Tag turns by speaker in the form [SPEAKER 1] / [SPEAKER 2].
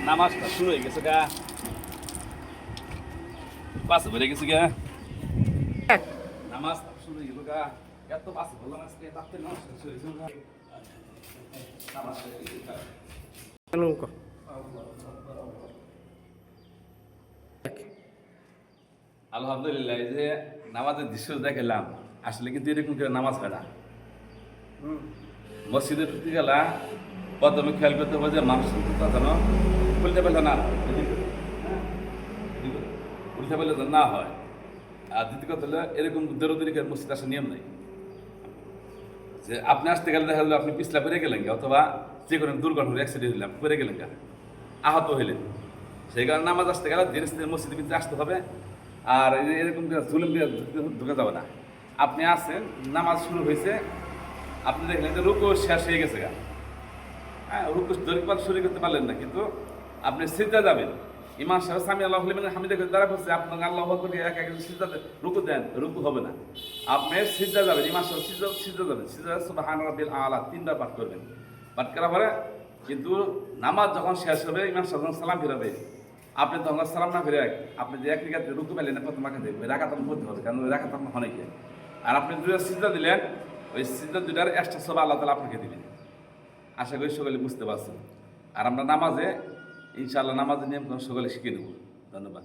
[SPEAKER 1] নামাজটা শুরু হয়ে গেছে গা, পাশে বেড়ে গেছে গা, নামাজ শুরু হয়ে গেল গা, এত পাশে বললাম আজকে তাতে নামাজ শুরু হয়ে গেল গা। আলহামদুলিল্লাহ, এই যে নামাজের দৃশ্য দেখালাম, আসলে কিন্তু এরকম করে নামাজ হয় না। মসজিদে ঢুকতে গেলা প্রথমে খেয়াল করতে হবে যে মানুষ যেন উল্টে পাল্টা না হয়, উল্টে পাল্টা যেন না হয়। আর দ্বিতীয় কথা হলো এরকম দৌড়দৌড়ি মসজিদ আসার নিয়ম নেই, যে আপনি আসতে গেলে দেখা গেলো আপনি পিছলা পড়ে গেলেন গা, অথবা যে কোনো দুর্ঘটনা অ্যাক্সিডেন্ট হলে আপনি পড়ে গেলেন গা, আহত হইলেন। সেই কারণে নামাজ আসতে গেলে ধীরে ধীরে মসজিদের ভিতরে আসতে হবে। আর এরকম জুলুম দিয়ে ঢুকে যাবে না। আপনি আসেন, নামাজ শুরু হয়েছে, আপনি দেখলেন যে রুকু শেষ হয়ে গেছে গা, হ্যাঁ, রুকু দরিপাত শুরু করতে পারলেন না, কিন্তু আপনি সিজদা যাবেন। ইমাম সাহেব সামি আল্লাহ হামিদে করে দাঁড়া করছে, আপনাকে আল্লাহ করে এক এক সিজদা রুকু দেন, রুকু হবে না। আপনি সিজদা যাবেন, ইমাম সাহেব সিজদা যাবেন, সিজদা সুবহান রাব্বিল আলা তিনবার পাঠ করবেন। পাঠ করার পরে কিন্তু নামাজ যখন শেষ হবে, ইমাম সাহেব যখন সালাম ফিরাবে, আপনি তখন সালাম না ফিরে আপনি যে এক রিকাতে রুকু পেলেন না, প্রথম আঁকা দেবেন, রাখাত করতে হবে, কারণ ওই রাখাত আপনার অনেকে। আর আপনি দুটো সিজদা দিলেন, ওই সিজদা দুটার এক্সট্রা সব আল্লাহ তালা আপনাকে দিলেন। আশা করি সকলে বুঝতে পারছেন। আর আমরা নামাজে ইনশাআল্লাহ নামাজের নিয়ম সকলে শিখে নেব। ধন্যবাদ।